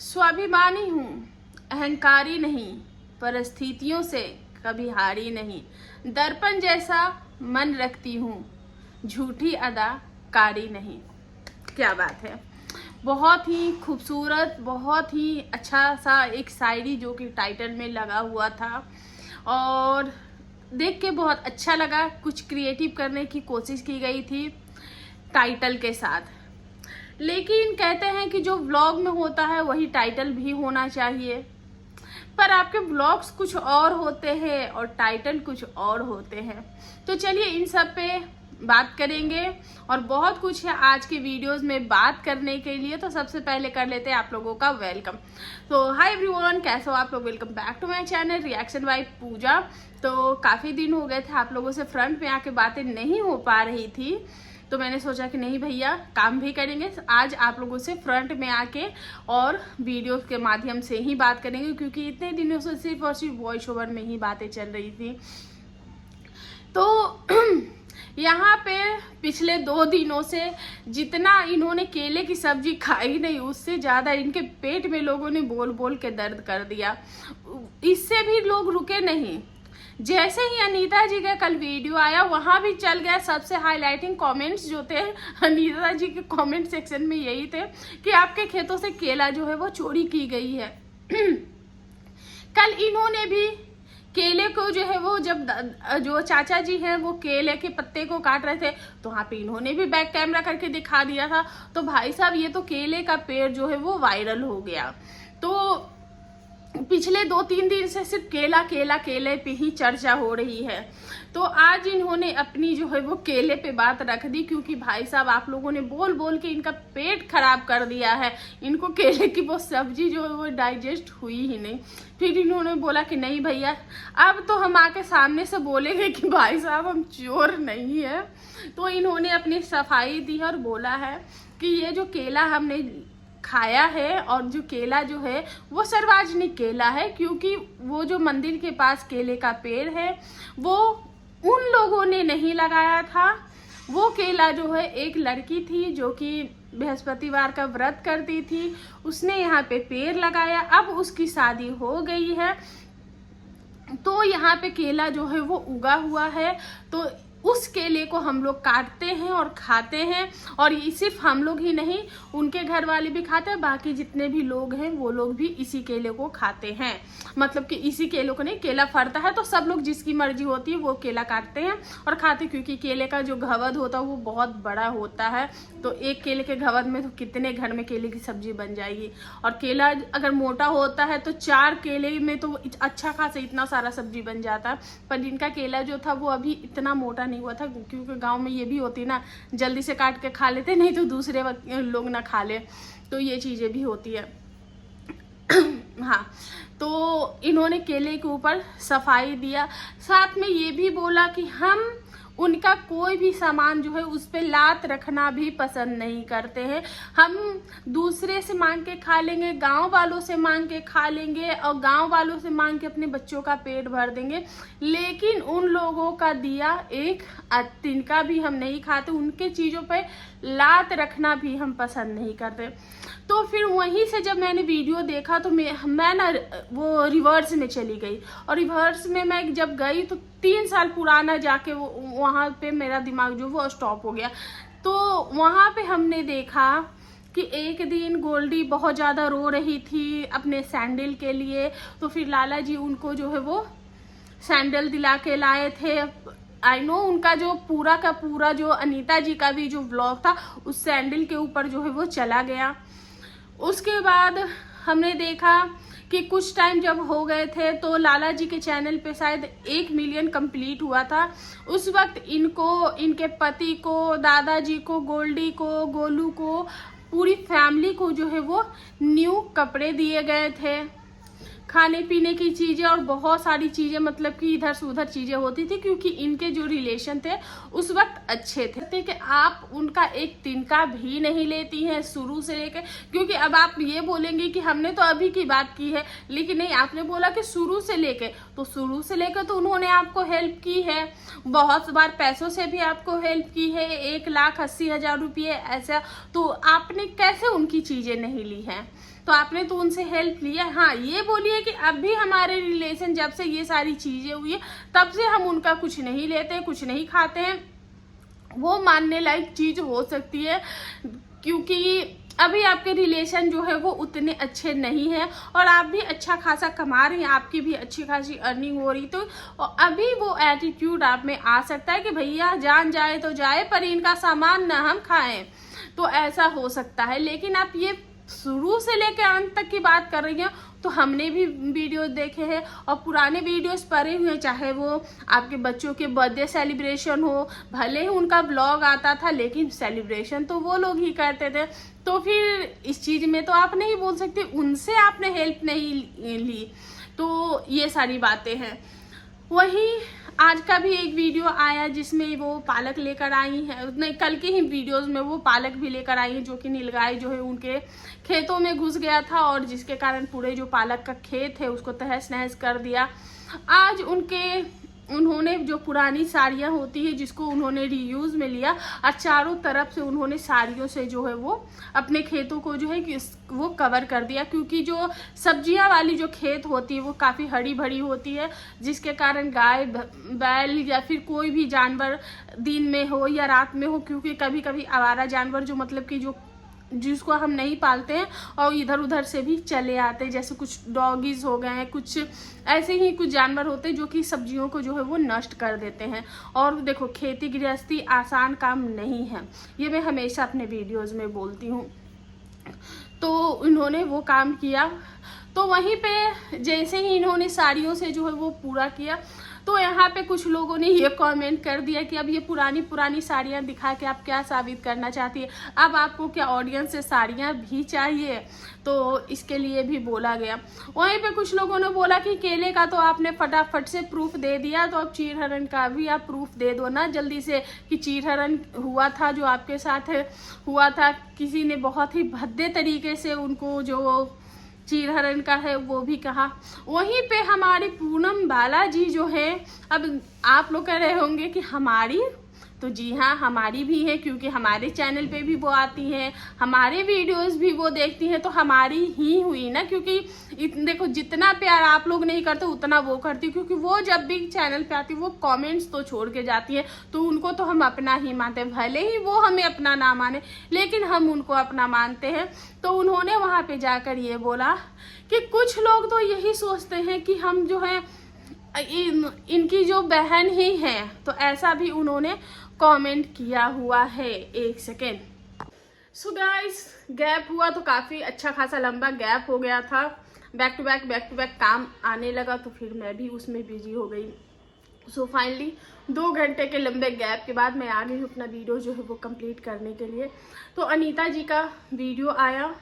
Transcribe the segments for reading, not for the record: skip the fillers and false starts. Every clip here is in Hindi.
स्वाभिमानी हूँ, अहंकारी नहीं, परिस्थितियों से कभी हारी नहीं। दर्पण जैसा मन रखती हूँ, झूठी अदाकारी नहीं। क्या बात है, बहुत ही खूबसूरत, बहुत ही अच्छा सा एक शायरी जो कि टाइटल में लगा हुआ था और देख के बहुत अच्छा लगा। कुछ क्रिएटिव करने की कोशिश की गई थी टाइटल के साथ, लेकिन कहते हैं कि जो व्लॉग में होता है वही टाइटल भी होना चाहिए, पर आपके व्लॉग्स कुछ और होते हैं और टाइटल कुछ और होते हैं। तो चलिए इन सब पे बात करेंगे और बहुत कुछ है आज के वीडियोस में बात करने के लिए। तो सबसे पहले कर लेते हैं आप लोगों का वेलकम। तो हाय एवरीवन, कैसे हो आप लोग? Welcome back to my channel reaction by Pooja. तो काफ़ी दिन हो गए थे आप लोगों से फ्रंट में आके बातें नहीं हो पा रही थी, तो मैंने सोचा कि नहीं भैया, काम भी करेंगे, आज आप लोगों से फ्रंट में आके और वीडियो के माध्यम से ही बात करेंगे, क्योंकि इतने दिनों से सिर्फ और सिर्फ वॉइस ओवर में ही बातें चल रही थी। तो यहाँ पे पिछले 2 दिनों से जितना इन्होंने केले की सब्जी खाई नहीं, उससे ज़्यादा इनके पेट में लोगों ने बोल बोल के दर्द कर दिया। इससे भी लोग रुके नहीं। जैसे ही अनीता जी का कल वीडियो आया, वहां भी चल गया। सबसे हाईलाइटिंग कमेंट्स जो थे अनीता जी के कमेंट सेक्शन में यही थे कि आपके खेतों से केला जो है वो चोरी की गई है। कल इन्होंने भी केले को जो है वो, जब जो चाचा जी हैं वो केले के पत्ते को काट रहे थे, तो वहाँ पे इन्होंने भी बैक कैमरा करके दिखा दिया था। तो भाई साहब, ये तो केले का पेड़ जो है वो वायरल हो गया। तो पिछले 2-3 दिन से सिर्फ केला केला केले पे ही चर्चा हो रही है। तो आज इन्होंने अपनी जो है वो केले पे बात रख दी, क्योंकि भाई साहब आप लोगों ने बोल बोल के इनका पेट खराब कर दिया है। इनको केले की वो सब्जी जो है वो डाइजेस्ट हुई ही नहीं। फिर इन्होंने बोला कि नहीं भैया, अब तो हम आके सामने से बोलेंगे कि भाई साहब हम चोर नहीं है। तो इन्होंने अपनी सफाई दी और बोला है कि ये जो केला हमने खाया है और जो केला जो है वो सार्वजनिक केला है, क्योंकि वो जो मंदिर के पास केले का पेड़ है वो उन लोगों ने नहीं लगाया था। वो केला जो है एक लड़की थी जो कि बृहस्पतिवार का व्रत करती थी, उसने यहाँ पे पेड़ लगाया। अब उसकी शादी हो गई है, तो यहाँ पे केला जो है वो उगा हुआ है। तो उस केले को हम लोग काटते हैं और खाते हैं, और ये सिर्फ हम लोग ही नहीं, उनके घर वाले भी खाते हैं, बाकी जितने भी लोग हैं वो लोग भी इसी केले को खाते हैं। मतलब कि इसी केले को नहीं, केला फरता है तो सब लोग जिसकी मर्जी होती है वो केला काटते हैं और खाते हैं, क्योंकि केले का जो घवद होता है वो बहुत बड़ा होता है। तो एक केले के घवद में तो कितने घर में केले की सब्जी बन जाएगी। और केला अगर मोटा होता है तो 4 केले में तो अच्छा खासा इतना सारा सब्जी बन जाता है। पर इनका केला जो था वो अभी इतना मोटा नहीं हुआ था, क्योंकि गांव में ये भी होती ना, जल्दी से काट के खा लेते, नहीं तो दूसरे लोग ना खा ले, तो ये चीजें भी होती है। हाँ, तो इन्होंने केले के ऊपर सफाई दिया, साथ में ये भी बोला कि हम उनका कोई भी सामान जो है उस पे लात रखना भी पसंद नहीं करते हैं। हम दूसरे से मांग के खा लेंगे, गांव वालों से मांग के खा लेंगे और गांव वालों से मांग के अपने बच्चों का पेट भर देंगे, लेकिन उन लोगों का दिया एक तिनका भी हम नहीं खाते। उनके चीज़ों पे लात रखना भी हम पसंद नहीं करते। तो फिर वहीं से जब मैंने वीडियो देखा तो मैं ना वो रिवर्स में चली गई, और रिवर्स में मैं जब गई तो 3 साल पुराना जाके वहाँ पे मेरा दिमाग जो वो स्टॉप हो गया। तो वहाँ पे हमने देखा कि एक दिन गोल्डी बहुत ज़्यादा रो रही थी अपने सैंडल के लिए, तो फिर लाला जी उनको जो है वो सैंडल दिला के लाए थे। आई नो उनका जो पूरा का पूरा जो अनीता जी का भी जो व्लॉग था उस सैंडल के ऊपर जो है वो चला गया। उसके बाद हमने देखा कि कुछ टाइम जब हो गए थे तो लाला जी के चैनल पे शायद 1 मिलियन कंप्लीट हुआ था। उस वक्त इनको, इनके पति को, दादाजी को, गोल्डी को, गोलू को, पूरी फैमिली को जो है वो न्यू कपड़े दिए गए थे, खाने पीने की चीज़ें और बहुत सारी चीज़ें, मतलब कि इधर से उधर चीज़ें होती थी, क्योंकि इनके जो रिलेशन थे उस वक्त अच्छे थे कि आप उनका एक तिनका भी नहीं लेती हैं शुरू से लेके। क्योंकि अब आप ये बोलेंगे कि हमने तो अभी की बात की है, लेकिन नहीं, आपने बोला कि शुरू से लेके, तो शुरू से लेकर तो उन्होंने आपको हेल्प की है, बहुत बार पैसों से भी आपको हेल्प की है, 1,80,000 रुपये ऐसा, तो आपने कैसे उनकी चीज़ें नहीं ली हैं? तो आपने तो उनसे हेल्प लिया। हाँ, ये बोलिए कि अब भी हमारे रिलेशन जब से ये सारी चीज़ें हुई है तब से हम उनका कुछ नहीं लेते, कुछ नहीं खाते हैं, वो मानने लायक चीज़ हो सकती है, क्योंकि अभी आपके रिलेशन जो है वो उतने अच्छे नहीं हैं और आप भी अच्छा खासा कमा रही हैं, आपकी भी अच्छी खासी अर्निंग हो रही, तो अभी वो एटीट्यूड आप में आ सकता है कि भैया जान जाए तो जाए पर इनका सामान ना हम खाएं, तो ऐसा हो सकता है। लेकिन आप ये शुरू से लेकर अंत तक की बात कर रही हैं, तो हमने भी वीडियोस देखे हैं और पुराने वीडियोस पड़े हुए हैं, चाहे वो आपके बच्चों के बर्थडे सेलिब्रेशन हो, भले ही उनका ब्लॉग आता था लेकिन सेलिब्रेशन तो वो लोग ही करते थे, तो फिर इस चीज़ में तो आप नहीं बोल सकते उनसे आपने हेल्प नहीं ली। तो ये सारी बातें हैं। वही आज का भी एक वीडियो आया जिसमें वो पालक लेकर आई है, नहीं कल के ही वीडियोस में वो पालक भी लेकर आई है, जो कि नीलगाय जो है उनके खेतों में घुस गया था और जिसके कारण पूरे जो पालक का खेत है उसको तहस नहस कर दिया। आज उन्होंने जो पुरानी साड़ियाँ होती है जिसको उन्होंने रीयूज़ में लिया और चारों तरफ से उन्होंने साड़ियों से जो है वो अपने खेतों को जो है कि वो कवर कर दिया, क्योंकि जो सब्जियां वाली जो खेत होती है वो काफ़ी हरी भरी होती है, जिसके कारण गाय बैल या फिर कोई भी जानवर दिन में हो या रात में हो, क्योंकि कभी कभी आवारा जानवर जो मतलब कि जिसको हम नहीं पालते हैं और इधर उधर से भी चले आते हैं, जैसे कुछ डॉगीज हो गए हैं, कुछ ऐसे ही कुछ जानवर होते हैं जो कि सब्जियों को जो है वो नष्ट कर देते हैं। और देखो खेती गृहस्थी आसान काम नहीं है, ये मैं हमेशा अपने वीडियोस में बोलती हूँ। तो इन्होंने वो काम किया, तो वहीं पे जैसे ही इन्होंने साड़ियों से जो है वो पूरा किया, तो यहाँ पे कुछ लोगों ने ये कमेंट कर दिया कि अब ये पुरानी साड़ियाँ दिखा के आप क्या साबित करना चाहती है, अब आपको क्या ऑडियंस से साड़ियाँ भी चाहिए, तो इसके लिए भी बोला गया। वहीं पे कुछ लोगों ने बोला कि केले का तो आपने फटाफट से प्रूफ दे दिया, तो अब चीरहरण का भी आप प्रूफ दे दो ना जल्दी से कि चीरहरण हुआ था, जो आपके साथ हुआ था, किसी ने बहुत ही भद्दे तरीके से उनको जो चीरहरण का है वो भी कहा। वहीं पे हमारी पूनम बालाजी जो है, अब आप लोग कह रहे होंगे कि हमारी, तो जी हाँ हमारी भी है, क्योंकि हमारे चैनल पे भी वो आती हैं, हमारे वीडियोस भी वो देखती हैं, तो हमारी ही हुई ना, क्योंकि देखो जितना प्यार आप लोग नहीं करते उतना वो करती, क्योंकि वो जब भी चैनल पे आती वो कमेंट्स तो छोड़ के जाती है, तो उनको तो हम अपना ही मानते हैं, भले ही वो हमें अपना ना माने लेकिन हम उनको अपना मानते हैं। तो उन्होंने वहाँ पे जाकर ये बोला कि कुछ लोग तो यही सोचते हैं कि हम जो है इनकी जो बहन ही है, तो ऐसा भी उन्होंने कमेंट किया हुआ है। एक सेकेंड। सो गाइस, गैप हुआ तो काफ़ी अच्छा खासा लंबा गैप हो गया था, बैक टू बैक काम आने लगा, तो फिर मैं भी उसमें बिजी हो गई। सो फाइनली 2 घंटे के लंबे गैप के बाद मैं आ गई हूँ अपना वीडियो जो है वो कंप्लीट करने के लिए। तो अनीता जी का वीडियो आया,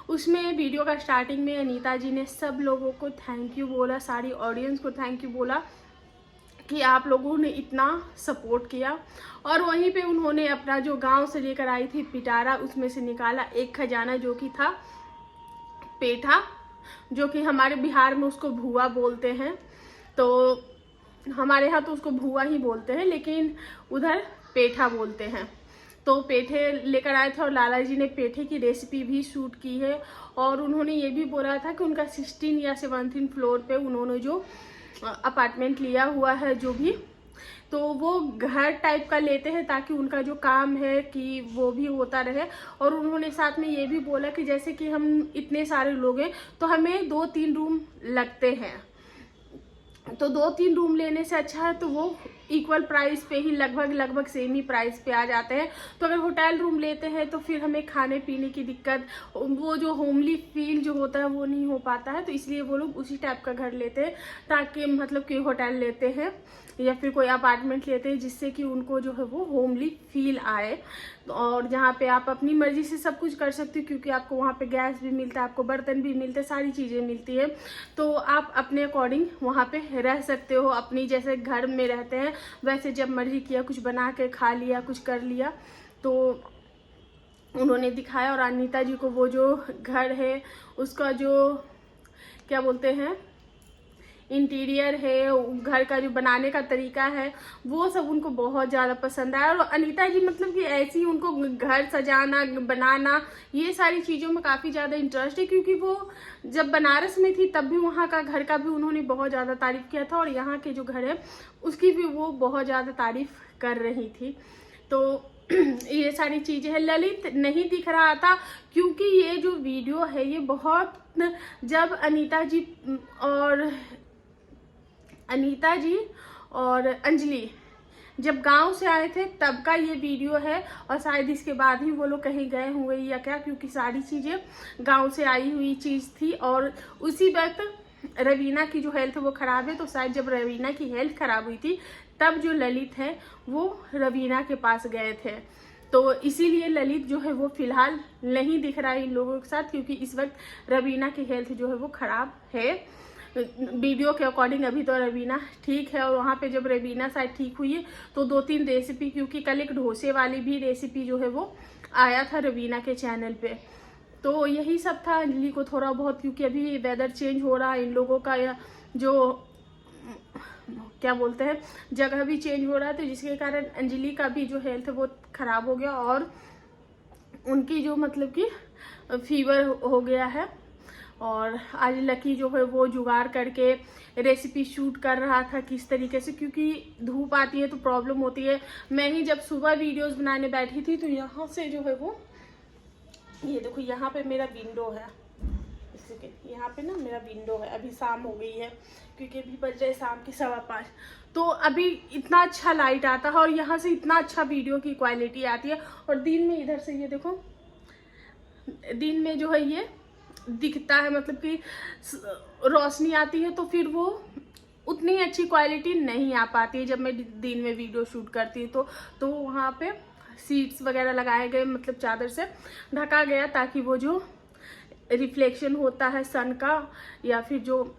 उसमें वीडियो का स्टार्टिंग में अनीता जी ने सब लोगों को थैंक यू बोला, सारी ऑडियंस को थैंक यू बोला कि आप लोगों ने इतना सपोर्ट किया। और वहीं पे उन्होंने अपना जो गांव से लेकर आई थी पिटारा, उसमें से निकाला एक खजाना जो कि था पेठा, जो कि हमारे बिहार में उसको भुआ बोलते हैं, तो हमारे यहाँ तो उसको भुआ ही बोलते हैं लेकिन उधर पेठा बोलते हैं। तो पेठे लेकर आए थे और लाला जी ने पेठे की रेसिपी भी शूट की है। और उन्होंने ये भी बोला था कि उनका 16 या 17 फ्लोर पे उन्होंने जो अपार्टमेंट लिया हुआ है जो भी, तो वो घर टाइप का लेते हैं ताकि उनका जो काम है कि वो भी होता रहे। और उन्होंने साथ में ये भी बोला कि जैसे कि हम इतने सारे लोग हैं तो हमें 2-3 रूम लगते हैं, तो 2-3 रूम लेने से अच्छा है तो वो इक्वल प्राइस पे ही लगभग सेम ही प्राइस पे आ जाते हैं। तो अगर होटल रूम लेते हैं तो फिर हमें खाने पीने की दिक्कत, वो जो होमली फील जो होता है वो नहीं हो पाता है, तो इसलिए वो लोग उसी टाइप का घर लेते हैं, ताकि मतलब कि होटल लेते हैं या फिर कोई अपार्टमेंट लेते हैं जिससे कि उनको जो है वो होमली फील आए, और जहाँ पे आप अपनी मर्जी से सब कुछ कर सकते हो, क्योंकि आपको वहाँ पे गैस भी मिलता है, आपको बर्तन भी मिलते हैं, सारी चीज़ें मिलती है, तो आप अपने अकॉर्डिंग वहाँ पे रह सकते हो, अपनी जैसे घर में रहते हैं वैसे जब मर्जी किया कुछ बना के खा लिया, कुछ कर लिया, तो उन्होंने दिखाया। और अनीता जी को वो जो घर है उसका जो क्या बोलते हैं इंटीरियर है, घर का जो बनाने का तरीका है, वो सब उनको बहुत ज़्यादा पसंद आया। और अनीता जी मतलब कि ऐसी उनको घर सजाना बनाना ये सारी चीज़ों में काफ़ी ज़्यादा इंटरेस्ट है, क्योंकि वो जब बनारस में थी तब भी वहाँ का घर का भी उन्होंने बहुत ज़्यादा तारीफ़ किया था, और यहाँ के जो घर है उसकी भी वो बहुत ज़्यादा तारीफ़ कर रही थी। तो ये सारी चीज़ें हैं। ललित नहीं दिख रहा था क्योंकि ये जो वीडियो है ये बहुत, जब अनीता जी और अंजलि जब गांव से आए थे तब का ये वीडियो है, और शायद इसके बाद ही वो लोग कहीं गए हुए या क्या, क्योंकि सारी चीज़ें गांव से आई हुई चीज़ थी। और उसी वक्त रवीना की जो हेल्थ वो ख़राब है, तो शायद जब रवीना की हेल्थ ख़राब हुई थी तब जो ललित है वो रवीना के पास गए थे। तो इसीलिए ललित जो है वो फिलहाल नहीं दिख रहा है इन लोगों के साथ, क्योंकि इस वक्त रवीना की हेल्थ जो है वो ख़राब है। वीडियो के अकॉर्डिंग अभी तो रवीना ठीक है, और वहाँ पे जब रवीना शायद ठीक हुई है तो 2-3 रेसिपी, क्योंकि कल एक डोसे वाली भी रेसिपी जो है वो आया था रवीना के चैनल पे। तो यही सब था। अंजलि को थोड़ा बहुत, क्योंकि अभी वेदर चेंज हो रहा है, इन लोगों का जो क्या बोलते हैं जगह भी चेंज हो रहा है, तो जिसके कारण अंजलि का भी जो हेल्थ वो ख़राब हो गया, और उनकी जो मतलब कि फीवर हो गया है। और आज लकी जो है वो जुगाड़ करके रेसिपी शूट कर रहा था किस तरीके से, क्योंकि धूप आती है तो प्रॉब्लम होती है। मैं ही जब सुबह वीडियोस बनाने बैठी थी तो यहाँ से जो है वो, ये देखो यहाँ पे मेरा विंडो है, यहाँ पे ना मेरा विंडो है। अभी शाम हो गई है क्योंकि अभी बज रहे शाम के 5:15, तो अभी इतना अच्छा लाइट आता है और यहाँ से इतना अच्छा वीडियो की क्वालिटी आती है। और दिन में इधर से ये देखो, दिन में जो है ये दिखता है, मतलब कि रोशनी आती है तो फिर वो उतनी अच्छी क्वालिटी नहीं आ पाती है जब मैं दिन में वीडियो शूट करती हूँ। तो वहाँ पे सीट्स वगैरह लगाए गए, मतलब चादर से ढका गया, ताकि वो जो रिफ्लेक्शन होता है सन का या फिर जो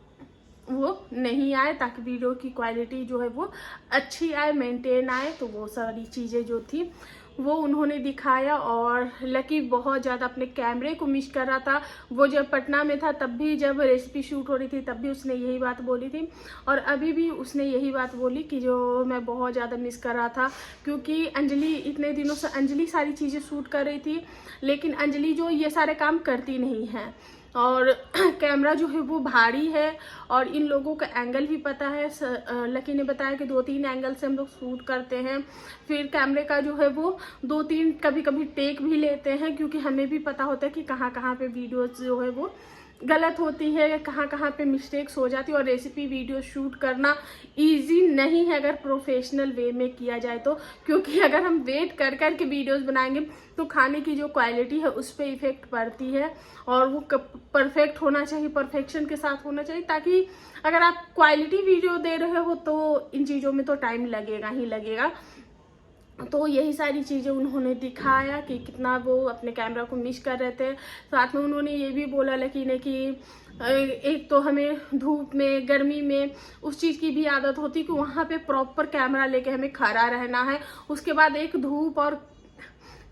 वो नहीं आए, ताकि वीडियो की क्वालिटी जो है वो अच्छी आए, मेंटेन आए। तो वो सारी चीज़ें जो थी वो उन्होंने दिखाया। और लकी बहुत ज़्यादा अपने कैमरे को मिस कर रहा था। वो जब पटना में था तब भी, जब रेसिपी शूट हो रही थी तब भी उसने यही बात बोली थी, और अभी भी उसने यही बात बोली कि जो मैं बहुत ज़्यादा मिस कर रहा था, क्योंकि अंजलि इतने दिनों से अंजलि सारी चीज़ें शूट कर रही थी, लेकिन अंजलि जो ये सारे काम करती नहीं है, और कैमरा जो है वो भारी है, और इन लोगों का एंगल भी पता है। लकी ने बताया कि 2-3 एंगल से हम लोग शूट करते हैं, फिर कैमरे का जो है वो 2-3 कभी कभी टेक भी लेते हैं, क्योंकि हमें भी पता होता है कि कहाँ कहाँ पे वीडियोस जो है वो गलत होती है, कहाँ कहाँ पे मिस्टेक्स हो जाती है। और रेसिपी वीडियो शूट करना इजी नहीं है अगर प्रोफेशनल वे में किया जाए तो, क्योंकि अगर हम वेट कर कर के वीडियोस बनाएंगे तो खाने की जो क्वालिटी है उस पर इफेक्ट पड़ती है, और वो परफेक्ट होना चाहिए, परफेक्शन के साथ होना चाहिए, ताकि अगर आप क्वालिटी वीडियो दे रहे हो तो इन चीज़ों में तो टाइम लगेगा ही लगेगा। तो यही सारी चीज़ें उन्होंने दिखाया कि कितना वो अपने कैमरा को मिस कर रहे थे। साथ में उन्होंने ये भी बोला लकी ने कि एक तो हमें धूप में, गर्मी में उस चीज़ की भी आदत होती कि वहाँ पे प्रॉपर कैमरा लेके हमें खड़ा रहना है। उसके बाद एक धूप और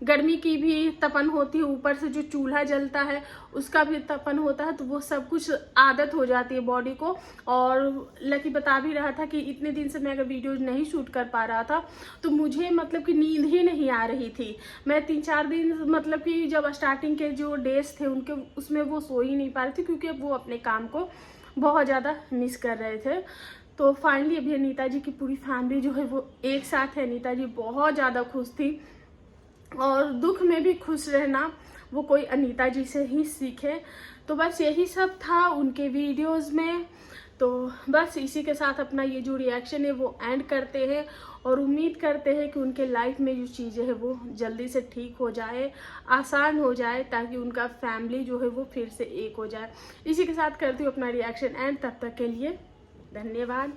गर्मी की भी तपन होती है, ऊपर से जो चूल्हा जलता है उसका भी तपन होता है, तो वो सब कुछ आदत हो जाती है बॉडी को। और लकी बता भी रहा था कि इतने दिन से मैं अगर वीडियोज नहीं शूट कर पा रहा था तो मुझे मतलब कि नींद ही नहीं आ रही थी। मैं 3-4 दिन मतलब कि जब स्टार्टिंग के जो डेज थे उनके, उसमें वो सो ही नहीं पा रही थी, क्योंकि वो अपने काम को बहुत ज़्यादा मिस कर रहे थे। तो फाइनली अभी अनीता जी की पूरी फैमिली जो है वो एक साथ है। अनीता जी बहुत ज़्यादा खुश थी, और दुख में भी खुश रहना वो कोई अनीता जी से ही सीखे। तो बस यही सब था उनके वीडियोस में। तो बस इसी के साथ अपना ये जो रिएक्शन है वो एंड करते हैं, और उम्मीद करते हैं कि उनके लाइफ में जो चीज़ें हैं वो जल्दी से ठीक हो जाए, आसान हो जाए, ताकि उनका फैमिली जो है वो फिर से एक हो जाए। इसी के साथ करती हूँ अपना रिएक्शन एंड। तब तक के लिए धन्यवाद।